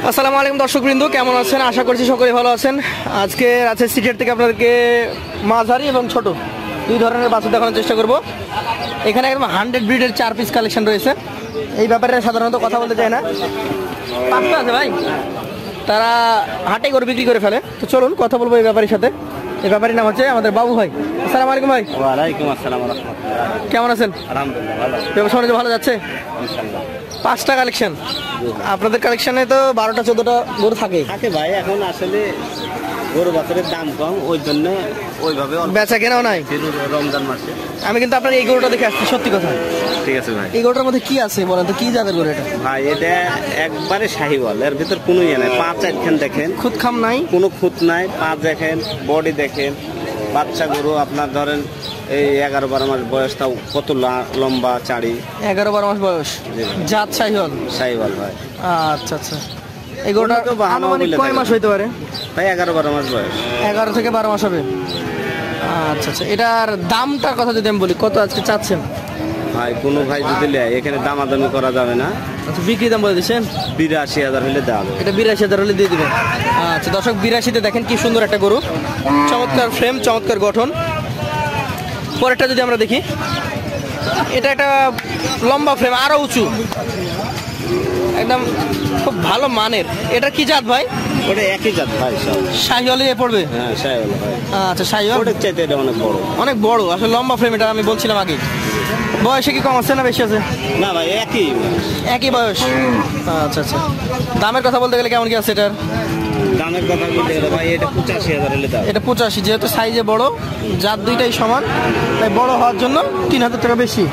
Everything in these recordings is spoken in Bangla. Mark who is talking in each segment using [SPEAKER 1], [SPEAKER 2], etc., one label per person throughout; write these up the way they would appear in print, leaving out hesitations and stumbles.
[SPEAKER 1] আসসালামু আলাইকুম দর্শকবৃন্দ, কেমন আছেন? আশা করছি সকলেই ভালো আছেন। আজকে রাজশাহী সিটিহাট থেকে আপনাদেরকে মাঝারি এবং ছোট দুই ধরনের বাছুর দেখানোর চেষ্টা করব। এখানে একদম 100 ব্রিডের 4 পিস কালেকশন রয়েছে। এই ব্যাপারে সাধারণত কথা বলতে চায় না, পাঁচটা আছে ভাই, তারা হাটে করে বিক্রি করে ফেলে। তো চলুন কথা বলবো এই ব্যাপারের সাথে। এই ব্যাপারীর নাম হচ্ছে আমাদের বাবু ভাই। আসসালামু আলাইকুম ভাই।
[SPEAKER 2] ওয়ালাইকুম আসসালাম ওয়া রাহমাতুল্লাহ।
[SPEAKER 1] কেমন আছেন?
[SPEAKER 2] আলহামদুলিল্লাহ ভালো।
[SPEAKER 1] ব্যবসা বাণিজ্য ভালো যাচ্ছে?
[SPEAKER 2] ইনশাআল্লাহ।
[SPEAKER 1] 5টা কালেকশন। আপনাদের কালেকশনে তো 12টা 14টা গরু থাকে
[SPEAKER 2] ভাই, এখন আসলে গরু বাছুরের দাম কম, ওই জন্য ওইভাবে
[SPEAKER 1] বেচা কেনাও নাই
[SPEAKER 2] রমজান মাসে।
[SPEAKER 1] আমি কিন্তু আপনার এই গরুটা দেখে আসছি, সত্যি কথা।
[SPEAKER 2] ঠিক আছে ভাই।
[SPEAKER 1] এই গরুটার মধ্যে কি আছে বলেন তো, কি জাতের গরু এটা?
[SPEAKER 2] ভাই এটা একবারে শাহিওয়াল, এর ভিতর কোনো ইয়ে নাই। পা চারখান দেখেন,
[SPEAKER 1] খুদ খাম নাই,
[SPEAKER 2] কোনো খুঁত নাই। পা দেখেন, বডি দেখেন। বাচ্চা গরু আপনার ধরেন এই 11-12 মাস বয়স, তাও কত লম্বা চাড়ি।
[SPEAKER 1] 11-12 মাস বয়স, জাত শাহিওয়াল।
[SPEAKER 2] শাহিওয়াল ভাই।
[SPEAKER 1] আচ্ছা আচ্ছা। এই গরুটা আনুমানিক কয় মাস হইতে পারে?
[SPEAKER 2] ভাই 11-12 মাস বয়স।
[SPEAKER 1] 11 থেকে 12 মাস হবে। আচ্ছা আচ্ছা। এটার দামটার কথা যদি আমি বলি, কত আজকে চাচ্ছেন?
[SPEAKER 2] ভাই কোনো ভাই যদি নেয়, এখানে দামাদামি করা যাবে না।
[SPEAKER 1] আচ্ছা, বিক্রি দাম বলে দিচ্ছেন
[SPEAKER 2] 82,000 হলে দেওয়া যাবে।
[SPEAKER 1] এটা 82,000 হলে দিয়ে দিবেন। আচ্ছা দর্শক, 82-তে দেখেন কি সুন্দর একটা গরু, চমৎকার ফ্রেম, চমৎকার গঠন। পরেরটা যদি আমরা দেখি, এটা একটা লম্বা ফ্রেম, আরো উঁচু, একদম খুব ভালো মানের। এটা কি জাত ভাই?
[SPEAKER 2] ওটা একই জাত ভাই, সব
[SPEAKER 1] শাহিওয়ালে পড়বে।
[SPEAKER 2] হ্যাঁ শাহিওয়াল ভাই।
[SPEAKER 1] আচ্ছা, শাহিওয়াল।
[SPEAKER 2] ওটার চাইতে এটা অনেক বড়।
[SPEAKER 1] অনেক বড়, আসলে লম্বা ফ্রেম। এটা আমি বলছিলাম আগে। বয়সে কি কম আছে না বেশি আছে?
[SPEAKER 2] না ভাই, একই
[SPEAKER 1] বয়স। আচ্ছা আচ্ছা। দামের কথা বলতে গেলে কেমন কি আছে এটার?
[SPEAKER 2] দামের কথা বলতে গেলে ভাই এটা 85,000 হলে দাম।
[SPEAKER 1] এটা 85, যেহেতু সাইজে বড়, জাত দুইটাই সমান, তাই বড় হওয়ার জন্য 3,000 টাকা বেশি।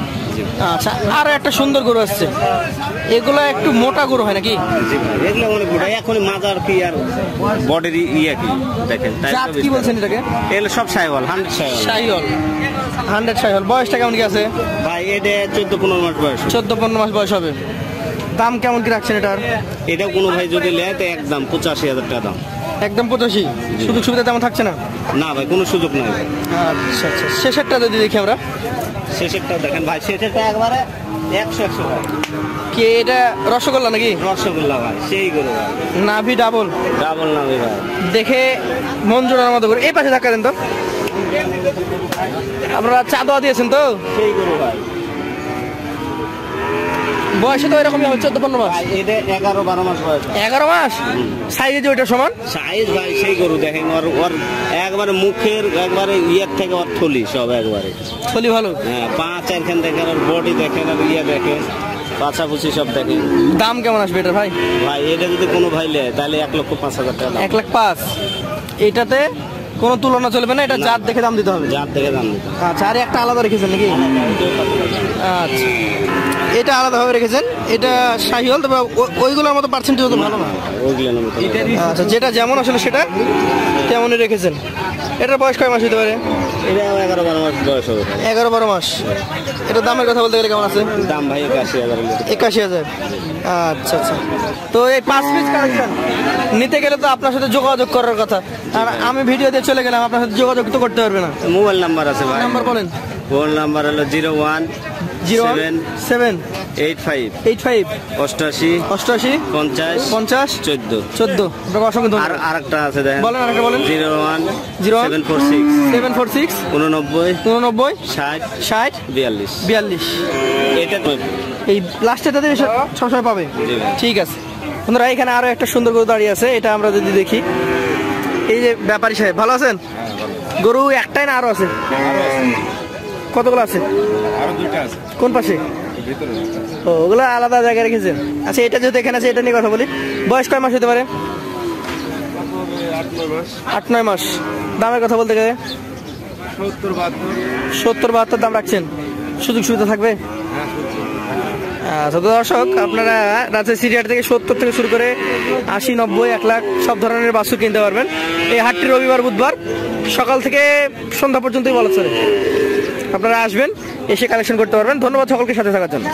[SPEAKER 1] আচ্ছা, আরো একটা সুন্দর গরু আসছে। এগুলো একটু মোটা গরু হয় নাকি?
[SPEAKER 2] এগুলো অনেক মোটা। এখন মাজার কি আর বডির ইয়া কি দেখেন।
[SPEAKER 1] জাত কি বলছেন এটাকে?
[SPEAKER 2] এগুলো সব শাহিওয়াল, 100 শাহিওয়াল।
[SPEAKER 1] 100 শাহিওয়াল। বয়সটা কেমন কি আছে?
[SPEAKER 2] ভাই এটা 14-15 মাস বয়স।
[SPEAKER 1] 14-15 মাস বয়স হবে। দাম কেমন কি রাখছেন এটার?
[SPEAKER 2] এটা কোনো ভাই যদি নেয় তো একদম 85,000 টাকা দাম।
[SPEAKER 1] একদম 85। সুযোগ সুবিধা তেমন থাকছে না?
[SPEAKER 2] না ভাই, কোনো সুযোগ নাই।
[SPEAKER 1] আচ্ছা আচ্ছা। শেষেরটা যদি দেখি আমরা,
[SPEAKER 2] শেষেরটাও দেখেন ভাই, শেষেরটা একবারে 100 ভাই।
[SPEAKER 1] কি এটা রসগোল্লা নাকি?
[SPEAKER 2] রসগোল্লা ভাই, সেই গরু ভাই।
[SPEAKER 1] নাভি ডাবল
[SPEAKER 2] নাভি ভাই,
[SPEAKER 1] দেখে মন জোড়ার মতো করে। এই পাশে ধাক্কা দেন তো। আপনারা চা দোয়া দিয়েছেন তো?
[SPEAKER 2] সেই গরু ভাই।
[SPEAKER 1] বয়সে তো এরকমই হবে, 14-15 মাস।
[SPEAKER 2] এটা 11-12 মাস বয়স।
[SPEAKER 1] 11 মাস। সাইজে যে ওইটা সমান
[SPEAKER 2] সাইজ ভাই, সেই গরু দেখেন। ওর একবারে মুখের একবারে ইয়ের থেকে ওর থলি সব একবারে
[SPEAKER 1] থলি ভালো।
[SPEAKER 2] হ্যাঁ, পা চারখান দেখেন, ওর বডি দেখেন, আর ইয়ে দেখেন, পাছাপুছি সব দেখেন।
[SPEAKER 1] দাম কেমন আসবে এটা ভাই?
[SPEAKER 2] ভাই এটা যদি কোনো ভাই নেয় তাহলে 1,05,000 টাকা।
[SPEAKER 1] 1,05,000। এটাতে কোনো তুলনা চলবে না, এটা জাত দেখে দাম দিতে হবে।
[SPEAKER 2] জাত দেখে দাম দিতে।
[SPEAKER 1] আচ্ছা, আর একটা আলাদা রেখেছেন নাকি? আচ্ছা, এটা আলাদাভাবে রেখেছেন। এটা শাহিওয়াল, তবে ওইগুলোর মতো পার্সেন্টেজ তো ভালো না। আচ্ছা, যেটা যেমন আসলে সেটা তেমনই রেখেছেন। এটার বয়স কয় মাস হতে পারে?
[SPEAKER 2] এটা 11-12 মাস বয়স হবে।
[SPEAKER 1] 11-12 মাস। এটার দামের কথা বলতে গেলে কেমন আছে?
[SPEAKER 2] দাম ভাই 81,000।
[SPEAKER 1] 81,000। আচ্ছা আচ্ছা। তো এই 5 পিস কালেকশন নিতে গেলে তো আপনার সাথে যোগাযোগ করার কথা, আর আমি ভিডিও দিয়ে চলে গেলাম, আপনার সাথে যোগাযোগ তো করতে পারবে না।
[SPEAKER 2] মোবাইল নাম্বার আছে ভাই।
[SPEAKER 1] নাম্বার বলেন।
[SPEAKER 2] ফোন নাম্বার হলো
[SPEAKER 1] 0107
[SPEAKER 2] 85 88
[SPEAKER 1] 88
[SPEAKER 2] 50
[SPEAKER 1] 50
[SPEAKER 2] 14। আর আরেকটা আছে দেখেন।
[SPEAKER 1] বলেন, আরেকটা বলেন।
[SPEAKER 2] 01746
[SPEAKER 1] 746
[SPEAKER 2] 89
[SPEAKER 1] 89
[SPEAKER 2] 60
[SPEAKER 1] 60
[SPEAKER 2] 42। এটা তো
[SPEAKER 1] এই লাস্টেটাতে সবসময় পাবে। ঠিক আছে বন্ধুরা, এখানে আরো একটা সুন্দর গরু দাঁড়িয়ে আছে। এটা আমরা যদি দেখি, এই যে ব্যাপারী সাহেব, ভালো আছেন? গরু একটাই না আরো আছে? কতগুলো আছে?
[SPEAKER 3] আরো 2টা আছে।
[SPEAKER 1] কোন পাশে? ও, ওগুলো আলাদা জায়গায় রেখেছেন। আচ্ছা, এটা যেহেতু এখানে আছে, এটা নিয়ে কথা বলি। বয়স কয় মাস হতে পারে? 8-9 মাস। দামের কথা বলতে গেলে 70-72 দাম রাখছেন। সুযোগ সুবিধা থাকবে? আচ্ছা দর্শক, আপনারা রাজশাহী সিটিহাট থেকে 70 থেকে শুরু করে 80, 90, 1 লাখ সব ধরনের বাছুর কিনতে পারবেন। এই হাটটি রবিবার বুধবার সকাল থেকে সন্ধ্যা পর্যন্তই বলা চলে। আপনারা আসবেন, এসে কালেকশন করতে পারবেন। ধন্যবাদ সকলকে সাথে থাকার জন্য।